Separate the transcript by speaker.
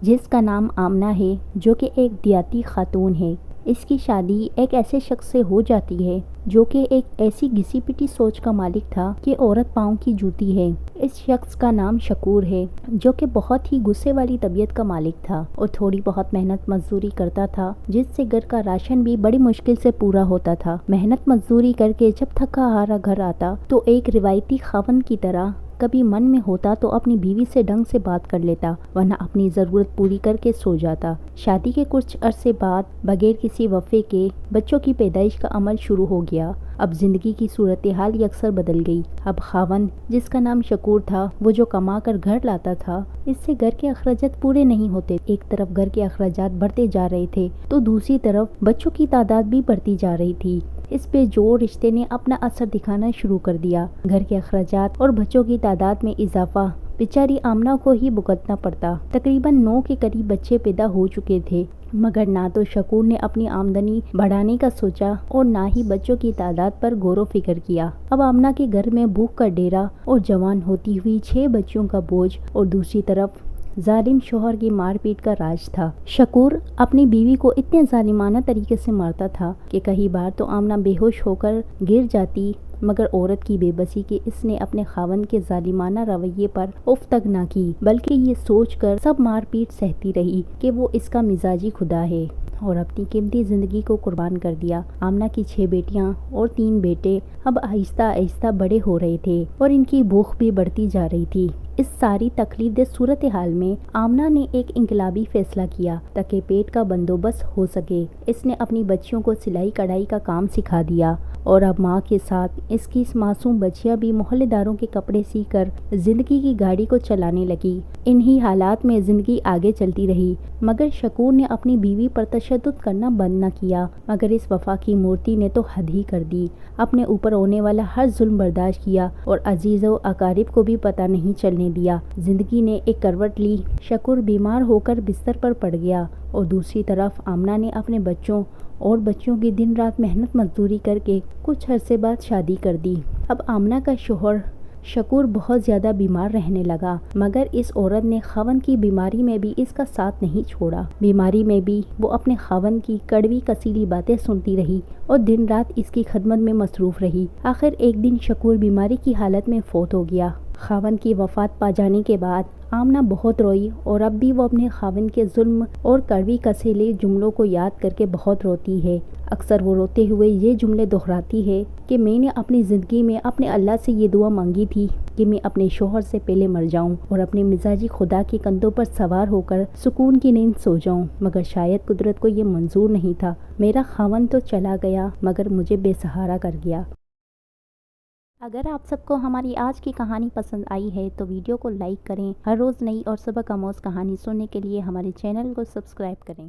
Speaker 1: جس کا نام آمنہ ہے، جو کہ ایک دیہاتی خاتون ہے۔ اس کی شادی ایک ایسے شخص سے ہو جاتی ہے جو کہ ایک ایسی گھسی پٹی سوچ کا مالک تھا کہ عورت پاؤں کی جوتی ہے۔ اس شخص کا نام شکور ہے، جو کہ بہت ہی غصے والی طبیعت کا مالک تھا اور تھوڑی بہت محنت مزدوری کرتا تھا، جس سے گھر کا راشن بھی بڑی مشکل سے پورا ہوتا تھا۔ محنت مزدوری کر کے جب تھکا ہارا گھر آتا تو ایک روایتی خاوند کی طرح کبھی من میں ہوتا تو اپنی بیوی سے ڈھنگ سے بات کر لیتا، ورنہ اپنی ضرورت پوری کر کے سو جاتا۔ شادی کے کچھ عرصے بعد بغیر کسی وقفے کے بچوں کی پیدائش کا عمل شروع ہو گیا۔ اب زندگی کی صورتحال یکسر بدل گئی۔ اب خاوند، جس کا نام شکور تھا، وہ جو کما کر گھر لاتا تھا، اس سے گھر کے اخراجات پورے نہیں ہوتے۔ ایک طرف گھر کے اخراجات بڑھتے جا رہے تھے تو دوسری طرف بچوں کی تعداد بھی بڑھتی جا رہی تھی۔ اس پہ جوڑ رشتے نے اپنا اثر دکھانا شروع کر دیا۔ گھر کے اخراجات اور بچوں کی تعداد میں اضافہ بیچاری آمنہ کو ہی بھگتنا پڑتا۔ تقریباً 9 کے قریب بچے پیدا ہو چکے تھے، مگر نہ تو شکور نے اپنی آمدنی بڑھانے کا سوچا اور نہ ہی بچوں کی تعداد پر غور و فکر کیا۔ اب آمنہ کے گھر میں بھوک کا ڈیرا اور جوان ہوتی ہوئی 6 بچوں کا بوجھ، اور دوسری طرف ظالم شوہر کی مار پیٹ کا راج تھا۔ شکور اپنی بیوی کو اتنے ظالمانہ طریقے سے مارتا تھا کہ کئی بار تو آمنہ بے ہوش ہو کر گر جاتی، مگر عورت کی بے بسی کہ اس نے اپنے خاوند کے ظالمانہ رویے پر اف تک نہ کی، بلکہ یہ سوچ کر سب مار پیٹ سہتی رہی کہ وہ اس کا مزاجی خدا ہے، اور اپنی قیمتی زندگی کو قربان کر دیا۔ آمنہ کی 6 بیٹیاں اور 3 بیٹے اب آہستہ آہستہ بڑے ہو رہے تھے اور ان کی بھوک بھی بڑھتی جا رہی تھی۔ اس ساری تکلیف دہ صورتحال میں آمنہ نے ایک انقلابی فیصلہ کیا تاکہ پیٹ کا بندوبست ہو سکے۔ اس نے اپنی بچیوں کو سلائی کڑھائی کا کام سکھا دیا، اور اب ماں کے ساتھ اس کی معصوم بچیاں بھی محلے داروں کے کپڑے سی کر زندگی کی گاڑی کو چلانے لگی۔ انہی حالات میں زندگی آگے چلتی رہی، مگر شکور نے اپنی بیوی پر تشدد کرنا بند نہ کیا۔ مگر اس وفا کی مورتی نے تو حد ہی کر دی، اپنے اوپر ہونے والا ہر ظلم برداشت کیا اور عزیز و اقارب کو بھی پتہ نہیں چلنے دیا۔ زندگی نے ایک کروٹ لی، شکور بیمار ہو کر بستر پر پڑ گیا، اور دوسری طرف آمنہ نے اپنے بچوں اور بچوں کی دن رات محنت مزدوری کر کے کچھ عرصے بعد شادی کر دی۔ اب آمنہ کا شوہر شکور بہت زیادہ بیمار رہنے لگا، مگر اس عورت نے خاوند کی بیماری میں بھی اس کا ساتھ نہیں چھوڑا۔ بیماری میں بھی وہ اپنے خاوند کی کڑوی کسیلی باتیں سنتی رہی اور دن رات اس کی خدمت میں مصروف رہی۔ آخر ایک دن شکور بیماری کی حالت میں فوت ہو گیا۔ خاوند کی وفات پا جانے کے بعد آمنہ بہت روئی، اور اب بھی وہ اپنے خاوند کے ظلم اور کڑوی کسیلے جملوں کو یاد کر کے بہت روتی ہے۔ اکثر وہ روتے ہوئے یہ جملے دہراتی ہے کہ میں نے اپنی زندگی میں اپنے اللہ سے یہ دعا مانگی تھی کہ میں اپنے شوہر سے پہلے مر جاؤں اور اپنے مزاجی خدا کے کندھوں پر سوار ہو کر سکون کی نیند سو جاؤں، مگر شاید قدرت کو یہ منظور نہیں تھا۔ میرا خاوند تو چلا گیا، مگر مجھے بے سہارا کر گیا۔ اگر آپ سب کو ہماری آج کی کہانی پسند آئی ہے تو ویڈیو کو لائک کریں۔ ہر روز نئی اور سبق آموز کہانی سننے کے لیے ہمارے چینل کو سبسکرائب کریں۔